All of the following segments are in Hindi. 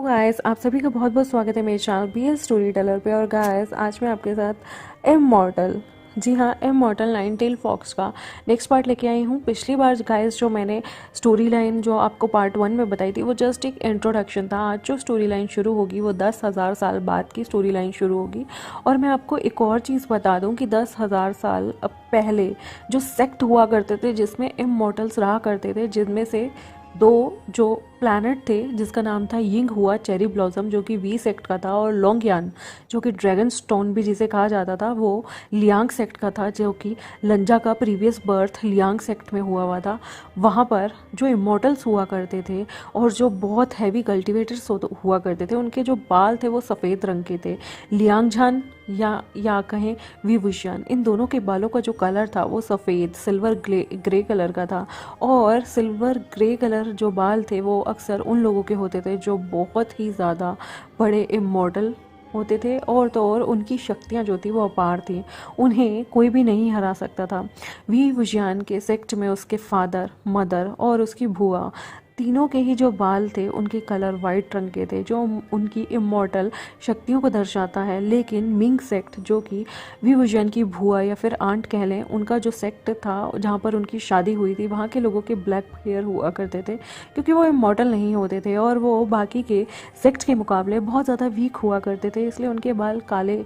गाइस, आप सभी का बहुत बहुत स्वागत है मेरे चैनल BL स्टोरी टेलर पे। और गाइस, आज मैं आपके साथ इमॉर्टल, जी हाँ, इमॉर्टल नाइन टेल फॉक्स का नेक्स्ट पार्ट लेके आई हूँ। पिछली बार गाइस जो मैंने स्टोरी लाइन जो आपको पार्ट 1 में बताई थी वो जस्ट एक इंट्रोडक्शन था। आज जो स्टोरी लाइन शुरू होगी वो 10,000 साल बाद की स्टोरी लाइन शुरू होगी। और मैं आपको एक और चीज़ बता दूँ कि 10,000 साल पहले जो सेक्ट हुआ करते थे जिसमें इमॉर्टल्स रहा करते थे, जिनमें से दो जो प्लैनेट थे जिसका नाम था यिंग हुआ चेरी ब्लॉसम जो कि वी सेक्ट का था, और लोंगयान जो कि ड्रैगन स्टोन भी जिसे कहा जाता था वो लियांग सेक्ट का था, जो कि लंजा का प्रीवियस बर्थ लियांग सेक्ट में हुआ था। वहाँ पर जो इमॉर्टल्स हुआ करते थे और जो बहुत हैवी कल्टिवेटर्स हुआ करते थे, उनके जो बाल थे वो सफ़ेद रंग के थे। लियांगझान या कहें विभूषण, इन दोनों के बालों का जो कलर था वो सफ़ेद सिल्वर ग्रे कलर का था। और सिल्वर ग्रे कलर जो बाल थे वो अक्सर उन लोगों के होते थे जो बहुत ही ज़्यादा बड़े इमॉर्टल होते थे, और तो और उनकी शक्तियाँ जो थी वो अपार थी, उन्हें कोई भी नहीं हरा सकता था। वी विजयान के सेक्ट में उसके फादर, मदर और उसकी बुआ, तीनों के ही जो बाल थे उनके कलर वाइट रंग के थे, जो उनकी इमॉर्टल शक्तियों को दर्शाता है। लेकिन मिंग सेक्ट जो कि विभूषण की भुआ या फिर आंट कह लें, उनका जो सेक्ट था जहाँ पर उनकी शादी हुई थी, वहाँ के लोगों के ब्लैक हेयर हुआ करते थे क्योंकि वो इमॉर्टल नहीं होते थे और वो बाकी के सेक्ट के मुकाबले बहुत ज़्यादा वीक हुआ करते थे, इसलिए उनके बाल काले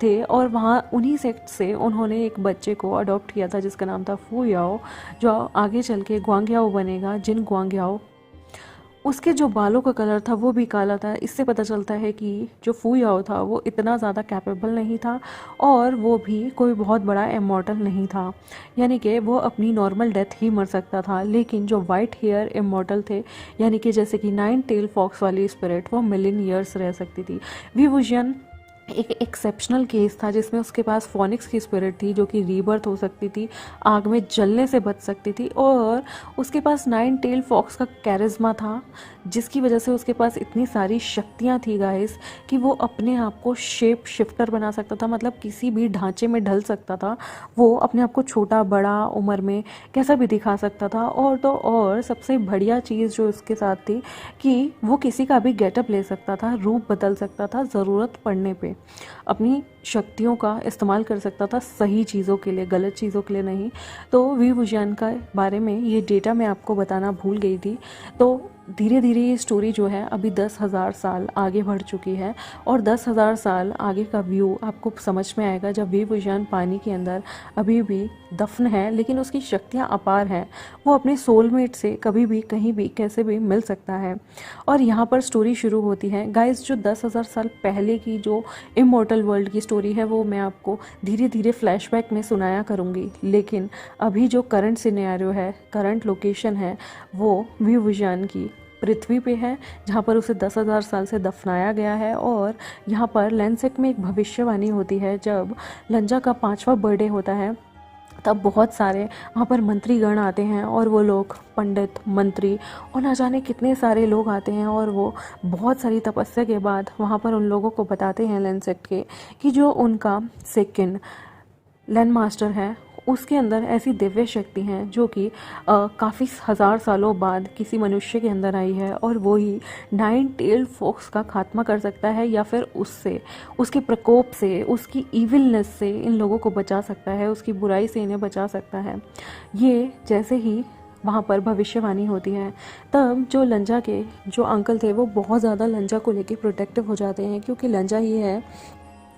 थे। और वहाँ उन्हीं सेक्ट से उन्होंने एक बच्चे को अडॉप्ट किया था जिसका नाम था फू याओ, जो आगे चल के ग्वांगयाओ बनेगा, जिन ग्वांगयाओ। उसके जो बालों का कलर था वो भी काला था। इससे पता चलता है कि जो फू याओ था वो इतना ज़्यादा कैपेबल नहीं था और वो भी कोई बहुत बड़ा इमॉर्टल नहीं था, यानी कि वो अपनी नॉर्मल डेथ ही मर सकता था। लेकिन जो वाइट हेयर इमॉर्टल थे, यानी कि जैसे कि नाइन टेल फॉक्स वाली स्पिरिट, वो मिलियन ईयर्स रह सकती थी। विभूषण एक एक्सेप्शनल केस था जिसमें उसके पास फोनिक्स की स्पिरिट थी जो कि रीबर्थ हो सकती थी, आग में जलने से बच सकती थी, और उसके पास नाइन टेल फॉक्स का कैरिज्मा था जिसकी वजह से उसके पास इतनी सारी शक्तियाँ थी गाइस कि वो अपने आप को शेप शिफ्टर बना सकता था, मतलब किसी भी ढांचे में ढल सकता था। वो अपने आप को छोटा बड़ा उम्र में कैसा भी दिखा सकता था। और तो और सबसे बढ़िया चीज़ जो उसके साथ थी कि वो किसी का भी गेटअप ले सकता था, रूप बदल सकता था ज़रूरत पड़ने पे, अपनी शक्तियों का इस्तेमाल कर सकता था सही चीज़ों के लिए, गलत चीज़ों के लिए नहीं। तो विभूषण का बारे में ये डेटा मैं आपको बताना भूल गई थी। तो धीरे धीरे ये स्टोरी जो है अभी 10,000 साल आगे बढ़ चुकी है, और 10,000 साल आगे का व्यू आपको समझ में आएगा जब विभूषण पानी के अंदर अभी भी दफन है, लेकिन उसकी शक्तियाँ अपार हैं। वो अपने सोलमेट से कभी भी कहीं भी कैसे भी मिल सकता है। और यहाँ पर स्टोरी शुरू होती है गाइस। जो 10,000 साल पहले की जो इमॉर्टल वर्ल्ड की स्टोरी है वो मैं आपको धीरे धीरे फ्लैशबैक में सुनाया करूँगी, लेकिन अभी जो करंट सिनेरियो है, करंट लोकेशन है, वो विभूषण की पृथ्वी पे है जहाँ पर उसे 10,000 साल से दफनाया गया है। और यहाँ पर लैंसेट में एक भविष्यवाणी होती है, जब लंजा का 5वां बर्थडे होता है तब बहुत सारे वहाँ पर मंत्रीगण आते हैं, और वो लोग पंडित, मंत्री और ना जाने कितने सारे लोग आते हैं, और वो बहुत सारी तपस्या के बाद वहाँ पर उन लोगों को बताते हैं लैंसेट के कि जो उनका सेकंड लैंड मास्टर है उसके अंदर ऐसी दिव्य शक्ति हैं जो कि काफ़ी हज़ार सालों बाद किसी मनुष्य के अंदर आई है, और वो ही नाइन टेल्ड फॉक्स का खात्मा कर सकता है, या फिर उससे, उसके प्रकोप से, उसकी इविलनेस से इन लोगों को बचा सकता है, उसकी बुराई से इन्हें बचा सकता है। ये जैसे ही वहाँ पर भविष्यवाणी होती है तब जो लंजा के जो अंकल थे वो बहुत ज़्यादा लंजा को लेके प्रोटेक्टिव हो जाते हैं, क्योंकि लंजा ही है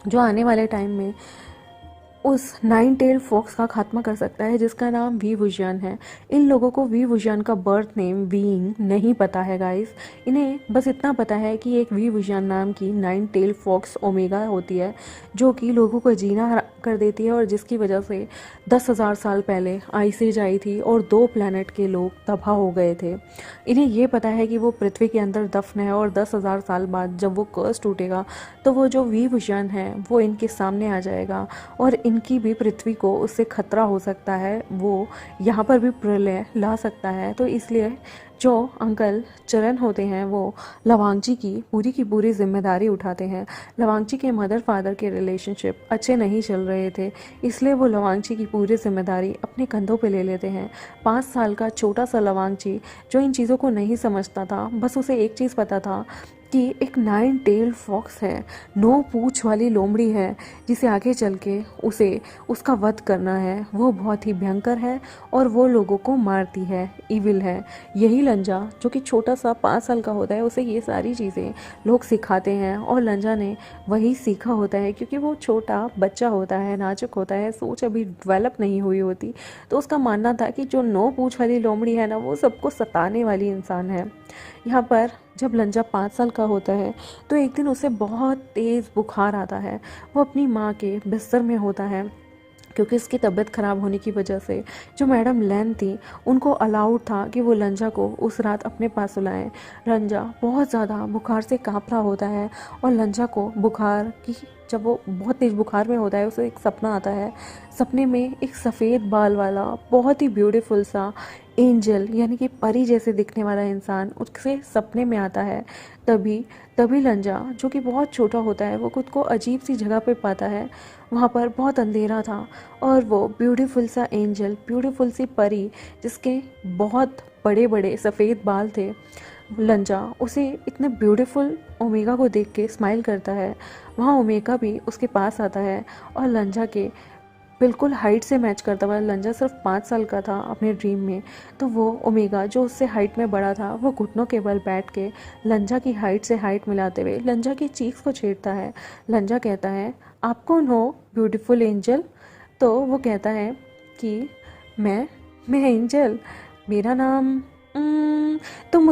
जो आने वाले टाइम में उस नाइन टेल फॉक्स का खात्मा कर सकता है जिसका नाम विभूषण है। इन लोगों को विभूषण का बर्थ नेम वीइंग नहीं पता है गाइस। इन्हें बस इतना पता है कि एक विभूषण नाम की नाइन टेल फॉक्स ओमेगा होती है जो कि लोगों को जीना कर देती है, और जिसकी वजह से 10,000 साल पहले आइस एज आई थी और 2 प्लैनेट के लोग तबाह हो गए थे। इन्हें ये पता है कि वो पृथ्वी के अंदर दफन है, और 10,000 साल बाद जब वो कर्स टूटेगा तो वो जो विभूषण है वो इनके सामने आ जाएगा, और इनकी भी पृथ्वी को उससे खतरा हो सकता है, वो यहाँ पर भी प्रलय ला सकता है। तो इसलिए जो अंकल चरण होते हैं वो लवांगजी की पूरी जिम्मेदारी उठाते हैं। लवांगजी के मदर फादर के रिलेशनशिप अच्छे नहीं चल रहे थे, इसलिए वो लवांगजी की पूरी जिम्मेदारी अपने कंधों पे ले लेते हैं। 5 साल का छोटा सा लवांगजी जो इन चीज़ों को नहीं समझता था, बस उसे एक चीज़ पता था कि एक 9 टेल फॉक्स है, 9 पूंछ वाली लोमड़ी है, जिसे आगे चल के उसे उसका वध करना है। वो बहुत ही भयंकर है और वो लोगों को मारती है, इविल है। यही लंजा जो कि छोटा सा 5 साल का होता है, उसे ये सारी चीज़ें लोग सिखाते हैं और लंजा ने वही सीखा होता है, क्योंकि वो छोटा बच्चा होता है, नाजुक होता है, सोच अभी डेवलप नहीं हुई होती। तो उसका मानना था कि जो 9 पूंछ वाली लोमड़ी है ना, वो सबको सताने वाली इंसान है। यहाँ पर जब लंजा 5 साल का होता है तो एक दिन उसे बहुत तेज़ बुखार आता है। वो अपनी माँ के बिस्तर में होता है, क्योंकि उसकी तबीयत ख़राब होने की वजह से जो मैडम लैन थी उनको अलाउड था कि वो लंजा को उस रात अपने पास सुलाएं। लंजा बहुत ज़्यादा बुखार से काँप रहा होता है और लंजा को बुखार की जब वो बहुत तेज़ बुखार में होता है, उसे एक सपना आता है। सपने में एक सफ़ेद बाल वाला बहुत ही ब्यूटीफुल सा एंजल, यानी कि परी जैसे दिखने वाला इंसान उसके सपने में आता है। तभी तभी लंजा जो कि बहुत छोटा होता है, वो खुद को अजीब सी जगह पे पाता है। वहाँ पर बहुत अंधेरा था और वो ब्यूटीफुल सा एंजल, ब्यूटीफुल सी परी जिसके बहुत बड़े बड़े सफ़ेद बाल थे, लंजा उसे इतने ब्यूटीफुल ओमेगा को देख के स्माइल करता है। वहाँ ओमेगा भी उसके पास आता है और लंजा के बिल्कुल हाइट से मैच करता हुआ, लंजा सिर्फ 5 साल का था अपने ड्रीम में, तो वो ओमेगा जो उससे हाइट में बड़ा था, वो घुटनों के बल बैठ के लंजा की हाइट से हाइट मिलाते हुए लंजा की चीक्स को छेड़ता है। लंजा कहता है, आप कौन हो ब्यूटीफुल एंजल? तो वो कहता है कि मैं एंजल, मेरा नाम तुम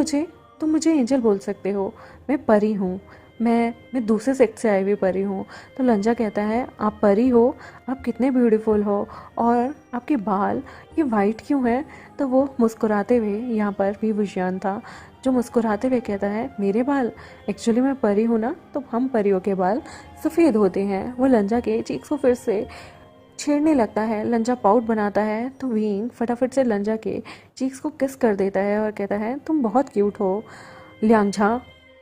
मुझे एंजल बोल सकते हो, मैं परी हूँ, मैं दूसरे सेक्ट से आई हुई परी हूँ। तो लंजा कहता है, आप परी हो? आप कितने ब्यूटीफुल हो, और आपके बाल ये वाइट क्यों हैं? तो वो मुस्कुराते हुए, यहाँ पर भी विषयान था जो मुस्कुराते हुए कहता है, मेरे बाल, एक्चुअली मैं परी हूँ ना, तो हम परियों के बाल सफ़ेद होते हैं। वो लंजा के चीक्स को फिर से छेड़ने लगता है। लंजा पाउट बनाता है तो विंग फटाफट से लंजा के चीक्स को किस कर देता है और कहता है, तुम बहुत क्यूट हो लियांगझा।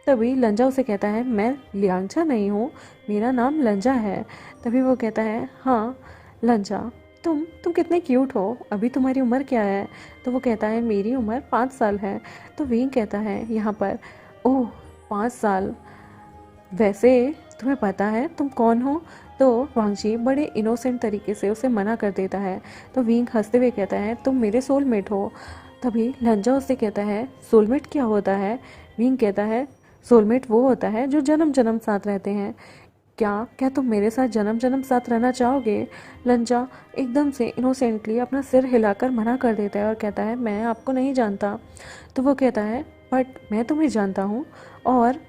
तभी लंजा उसे कहता है, मैं लियांगझा नहीं हूँ, मेरा नाम लंजा है। तभी वो कहता है, हाँ लंजा, तुम कितने क्यूट हो, अभी तुम्हारी उम्र क्या है? तो वो कहता है, मेरी उम्र 5 साल है। तो विंग कहता है यहाँ पर, ओह 5 साल, वैसे तुम्हें पता है तुम कौन हो? तो वांगजी बड़े इनोसेंट तरीके से उसे मना कर देता है। तो विंग हंसते हुए कहता है, तुम मेरे सोलमेट हो। तभी लंजा उससे कहता है, सोलमेट क्या होता है? विंग कहता है, सोलमेट वो होता है जो जन्म जन्म साथ रहते हैं। क्या क्या तुम मेरे साथ जन्म जन्म साथ रहना चाहोगे? लंजा एकदम से इनोसेंटली अपना सिर हिलाकर मना कर देता है और कहता है, मैं आपको नहीं जानता। तो वो कहता है, बट मैं तुम्हें जानता हूँ, और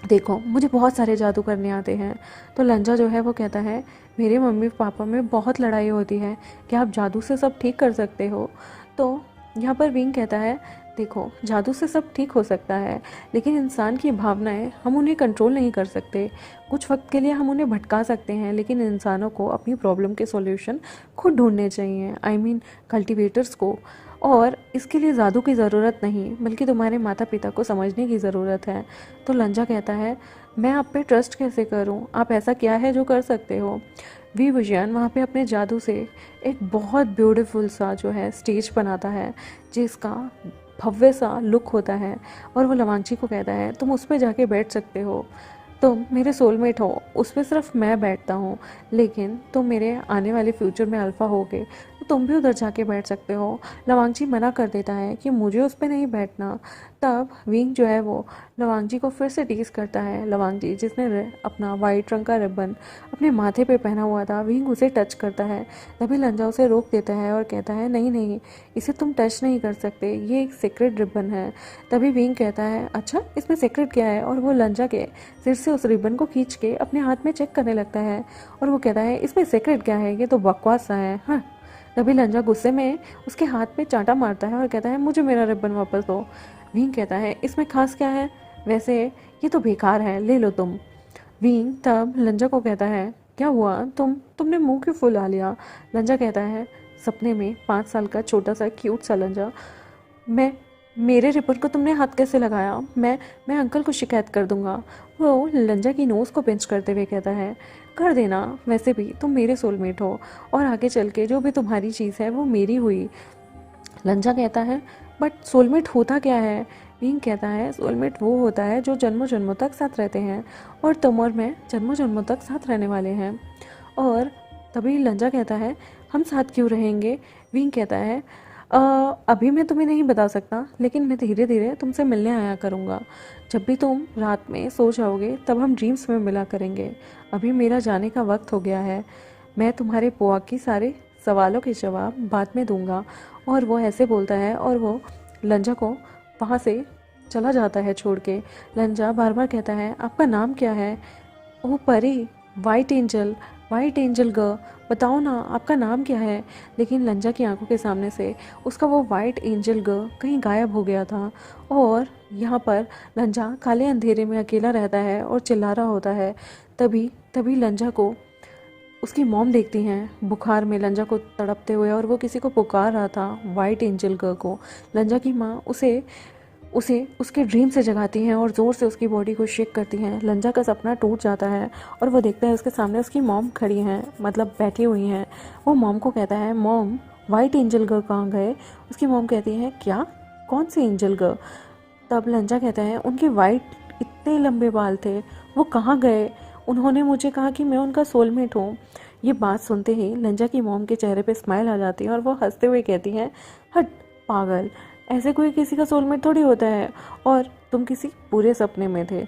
देखो मुझे बहुत सारे जादू करने आते हैं। तो लंजा जो है वो कहता है, मेरे मम्मी पापा में बहुत लड़ाई होती है, क्या आप जादू से सब ठीक कर सकते हो? तो यहाँ पर विंग कहता है, देखो जादू से सब ठीक हो सकता है, लेकिन इंसान की भावनाएं हम उन्हें कंट्रोल नहीं कर सकते। कुछ वक्त के लिए हम उन्हें भटका सकते हैं, लेकिन इंसानों को अपनी प्रॉब्लम के सॉल्यूशन खुद ढूंढने चाहिए, आई मीन कल्टिवेटर्स को। और इसके लिए जादू की ज़रूरत नहीं, बल्कि तुम्हारे माता पिता को समझने की ज़रूरत है। तो लंजा कहता है, मैं आप पे ट्रस्ट कैसे करूं? आप ऐसा क्या है जो कर सकते हो? वी विजयन वहाँ पे अपने जादू से एक बहुत ब्यूटीफुल सा जो है स्टेज बनाता है, जिसका भव्य सा लुक होता है, और वो लवांची को कहता है, तुम उस पर जाके बैठ सकते हो, तुम मेरे सोलमेट हो, उस पर सिर्फ मैं बैठता हूँ, लेकिन तुम मेरे आने वाले फ्यूचर में अल्फ़ा होगे, तो तुम भी उधर जाके बैठ सकते हो। लवांगजी मना कर देता है कि मुझे उस पर नहीं बैठना। तब विंग जो है वो लवांगजी को फिर से टीज करता है। लवांगजी जिसने अपना वाइट रंग का रिबन अपने माथे पे पहना हुआ था, विंग उसे टच करता है। तभी लंजा उसे रोक देता है और कहता है, नहीं नहीं, इसे तुम टच नहीं कर सकते, ये एक सीक्रेट रिबन है। तभी विंग कहता है, अच्छा इसमें सीक्रेट क्या है? और वो लंजा के सिर से उस रिबन को खींच के अपने हाथ में चेक करने लगता है, और वो कहता है, इसमें सीक्रेट क्या है, ये तो बकवास सा है। हाँ। तभी लंजा गुस्से में उसके हाथ पे चांटा मारता है और कहता है, मुझे मेरा रिबन वापस दो। विंग कहता है, इसमें खास क्या है, वैसे ये तो बेकार है, ले लो तुम। विंग तब लंजा को कहता है, क्या हुआ, तुमने मुंह क्यों फुला लिया? लंजा कहता है, सपने में 5 साल का छोटा सा क्यूट सा लंजा, मेरे रिबन को तुमने हाथ कैसे लगाया? मैं अंकल को शिकायत कर दूंगा। वो लंजा की नोज़ को पिंच करते हुए कहता है, कर देना, वैसे भी तुम मेरे सोलमेट हो, और आगे चल के जो भी तुम्हारी चीज़ है वो मेरी हुई। लंजा कहता है, बट सोलमेट होता क्या है? विंग कहता है सोलमेट वो होता है जो जन्मों जन्मों तक साथ रहते हैं, और तुम और मैं जन्मों जन्मों तक साथ रहने वाले हैं। और तभी लंजा कहता है हम साथ क्यों रहेंगे। विंग कहता है अभी मैं तुम्हें नहीं बता सकता, लेकिन मैं धीरे धीरे तुमसे मिलने आया करूँगा। जब भी तुम रात में सो जाओगे तब हम ड्रीम्स में मिला करेंगे। अभी मेरा जाने का वक्त हो गया है। मैं तुम्हारे पोआ की सारे सवालों के जवाब बाद में दूंगा। और वो ऐसे बोलता है और वो लंजा को वहाँ से चला जाता है छोड़ के। लंजा बार बार कहता है आपका नाम क्या है। ओ परी, white angel, white angel girl, बताओ ना आपका नाम क्या है। लेकिन लंजा की आंखों के सामने से उसका वो वाइट एंजल गर्ल कहीं गायब हो गया था। और यहाँ पर लंजा काले अंधेरे में अकेला रहता है और चिल्ला रहा होता है। तभी तभी लंजा को उसकी मॉम देखती हैं बुखार में लंजा को तड़पते हुए, और वो किसी को पुकार रहा था, वाइट एंजल गर्ल को। लंजा की माँ उसे उसे उसके ड्रीम से जगाती हैं और ज़ोर से उसकी बॉडी को शेक करती हैं। लंजा का सपना टूट जाता है और वो देखता है उसके सामने उसकी मॉम खड़ी हैं, मतलब बैठी हुई हैं। वो मॉम को कहता है मॉम, वाइट एंजल गर्ल कहाँ गए। उसकी मॉम कहती है क्या, कौन सी एंजल गर्ल। तब लंजा कहता है उनके वाइट इतने लंबे बाल थे, वो कहाँ गए। उन्होंने मुझे कहा कि मैं उनका सोलमेट हूँ। ये बात सुनते ही लंजा की मॉम के चेहरे पे स्माइल आ जाती है और वो हंसते हुए कहती हैं हट पागल, ऐसे कोई किसी का सोलमेट थोड़ी होता है, और तुम किसी पूरे सपने में थे।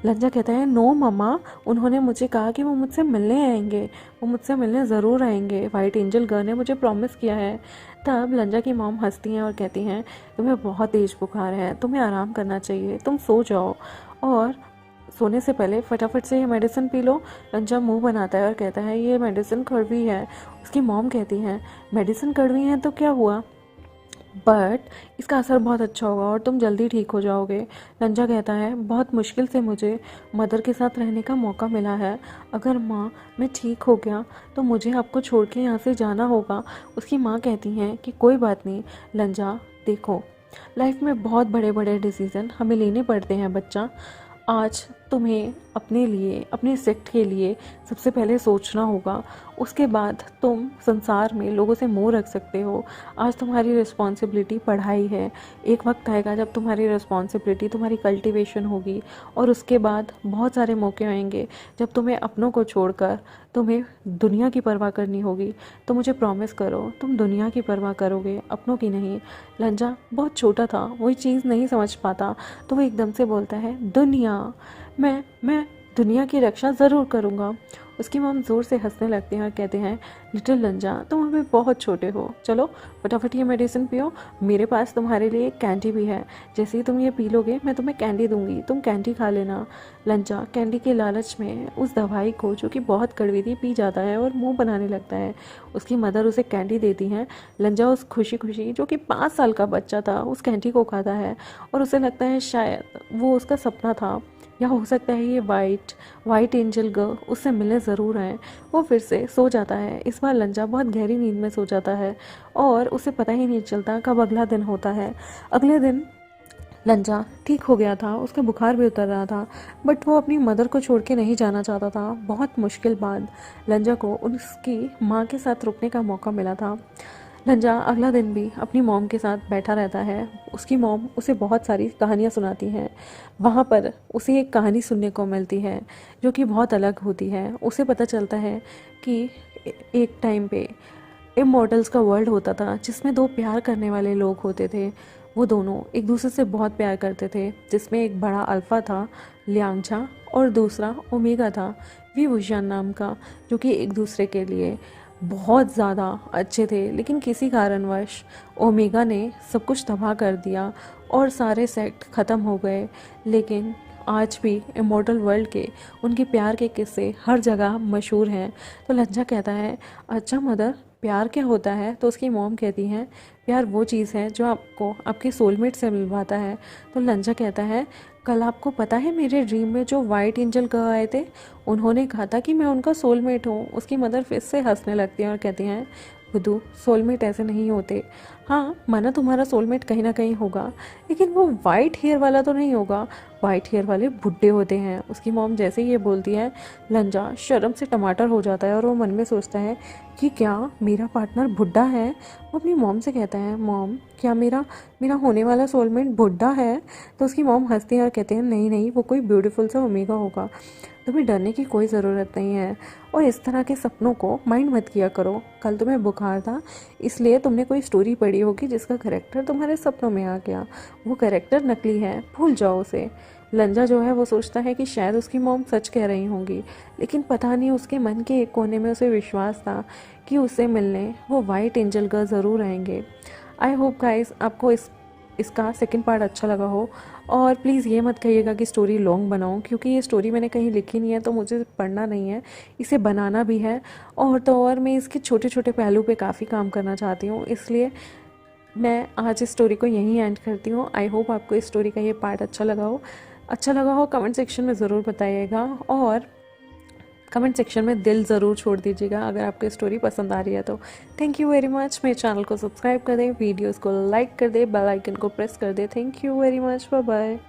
लंजा कहता है नो मम्मा, उन्होंने मुझे कहा कि वो मुझसे मिलने आएंगे, वो मुझसे मिलने ज़रूर आएंगे, वाइट एंजल गर्ल ने मुझे प्रॉमिस किया है। तब लंजा की मॉम हंसती हैं और कहती हैं तुम्हें बहुत तेज बुखार है, तुम्हें आराम करना चाहिए, तुम सो जाओ, और सोने से पहले फटाफट से ये मेडिसिन पी लो। लंजा मुंह बनाता है और कहता है ये मेडिसिन कड़वी है। उसकी मॉम कहती हैं मेडिसिन कड़वी है तो क्या हुआ, बट इसका असर बहुत अच्छा होगा और तुम जल्दी ठीक हो जाओगे। लंजा कहता है बहुत मुश्किल से मुझे मदर के साथ रहने का मौका मिला है, अगर माँ मैं ठीक हो गया तो मुझे आपको छोड़ के यहाँ से जाना होगा। उसकी माँ कहती हैं कि कोई बात नहीं लंजा, देखो लाइफ में बहुत बड़े बड़े डिसीज़न हमें लेने पड़ते हैं बच्चा। आज तुम्हें अपने लिए, अपने सेक्ट के लिए सबसे पहले सोचना होगा, उसके बाद तुम संसार में लोगों से मुंह रख सकते हो। आज तुम्हारी रिस्पॉन्सिबिलिटी पढ़ाई है, एक वक्त आएगा जब तुम्हारी रिस्पॉन्सिबिलिटी, तुम्हारी कल्टीवेशन होगी, और उसके बाद बहुत सारे मौके आएंगे जब तुम्हें अपनों को छोड़कर तुम्हें दुनिया की परवाह करनी होगी। तो मुझे प्रॉमिस करो तुम दुनिया की परवाह करोगे, अपनों की नहीं। लंजा बहुत छोटा था, वही चीज़ नहीं समझ पाता, तो वो एकदम से बोलता है दुनिया, मैं दुनिया की रक्षा ज़रूर करूँगा। उसकी मॉम ज़ोर से हंसने लगते हैं और कहते हैं लिटिल लंजा, तुम अभी बहुत छोटे हो, चलो फटाफट ये मेडिसिन पियो, मेरे पास तुम्हारे लिए एक कैंडी भी है, जैसे ही तुम ये पी लोगे मैं तुम्हें कैंडी दूंगी, तुम कैंडी खा लेना। लंजा कैंडी के लालच में उस दवाई को, जो कि बहुत कड़वी थी, पी जाता है और मुंह बनाने लगता है। उसकी मदर उसे कैंडी देती हैं। लंजा उस खुशी खुशी, जो कि 5 साल का बच्चा था, उस कैंडी को खाता है और उसे लगता है शायद वो उसका सपना था, या हो सकता है ये वाइट एंजल गर्ल उससे मिलने ज़रूर आए। वो फिर से सो जाता है। इस बार लंजा बहुत गहरी नींद में सो जाता है और उसे पता ही नहीं चलता कब अगला दिन होता है। अगले दिन लंजा ठीक हो गया था, उसका बुखार भी उतर रहा था, बट वो अपनी मदर को छोड़ के नहीं जाना चाहता था। बहुत मुश्किल बाद लंजा को उसकी माँ के साथ रुकने का मौका मिला था। लंजा अगला दिन भी अपनी मॉम के साथ बैठा रहता है। उसकी मॉम उसे बहुत सारी कहानियाँ सुनाती हैं। वहाँ पर उसे एक कहानी सुनने को मिलती है जो कि बहुत अलग होती है। उसे पता चलता है कि एक टाइम पे इमॉर्टल्स का वर्ल्ड होता था, जिसमें 2 प्यार करने वाले लोग होते थे। वो दोनों एक दूसरे से बहुत प्यार करते थे, जिसमें एक बड़ा अल्फ़ा था लियांगचा और दूसरा ओमेगा था वी वुशियान नाम का, जो कि एक दूसरे के लिए बहुत ज़्यादा अच्छे थे। लेकिन किसी कारणवश ओमेगा ने सब कुछ तबाह कर दिया और सारे सेक्ट ख़त्म हो गए। लेकिन आज भी इमॉर्टल वर्ल्ड के उनके प्यार के किस्से हर जगह मशहूर हैं। तो लंजा कहता है अच्छा मदर, प्यार क्या होता है। तो उसकी मॉम कहती हैं प्यार वो चीज़ है जो आपको आपके सोलमेट से मिलवाता है। तो लंजा कहता है कल आपको पता है मेरे ड्रीम में जो वाइट एंजल गर्ल आए थे, उन्होंने कहा था कि मैं उनका सोलमेट हूँ। उसकी मदर फिर से हंसने लगती हैं और कहती हैं बुद्धू, सोलमेट ऐसे नहीं होते, हाँ, माना तुम्हारा सोलमेट कहीं ना कहीं होगा, लेकिन वो वाइट हेयर वाला तो नहीं होगा। वाइट हेयर वाले बुड्ढे होते हैं। उसकी मॉम जैसे ही ये बोलती है, लंजा शर्म से टमाटर हो जाता है और वो मन में सोचता है कि क्या मेरा पार्टनर बुड्ढा है। वो अपनी मॉम से कहता है, मॉम क्या मेरा मेरा होने वाला सोलमेट बुड्ढा है। तो उसकी मॉम हंसती हैं और कहते हैं, नहीं नहीं, वो कोई ब्यूटीफुल सा ओमेगा होगा, तुम्हें डरने की कोई ज़रूरत नहीं है। और इस तरह के सपनों को माइंड मत किया करो। कल तुम्हें बुखार था, इसलिए तुमने कोई स्टोरी पढ़ी होगी जिसका कैरेक्टर तुम्हारे सपनों में आ गया। वो कैरेक्टर नकली है, भूल जाओ उसे। लंजा जो है वो सोचता है कि शायद उसकी मॉम सच कह रही होंगी, लेकिन पता नहीं उसके मन के एक कोने में उसे विश्वास था कि उससे मिलने वो वाइट एंजल गर्ल ज़रूर आएंगे। आई होप गाइस आपको इसका सेकंड पार्ट अच्छा लगा हो। और प्लीज़ ये मत कहिएगा कि स्टोरी लॉन्ग बनाऊं, क्योंकि ये स्टोरी मैंने कहीं लिखी नहीं है, तो मुझे पढ़ना नहीं है, इसे बनाना भी है। और तो और मैं इसके छोटे छोटे पहलू पे काफ़ी काम करना चाहती हूँ, इसलिए मैं आज इस स्टोरी को यहीं एंड करती हूँ। आई होप आपको इस स्टोरी का ये पार्ट अच्छा लगा हो कमेंट सेक्शन में ज़रूर बताइएगा। और कमेंट सेक्शन में दिल ज़रूर छोड़ दीजिएगा अगर आपको स्टोरी पसंद आ रही है तो। Thank you very much. मेरे चैनल को सब्सक्राइब कर दें, वीडियोस को लाइक कर दें, बेल आइकन को प्रेस कर दें। Thank you very much, bye bye.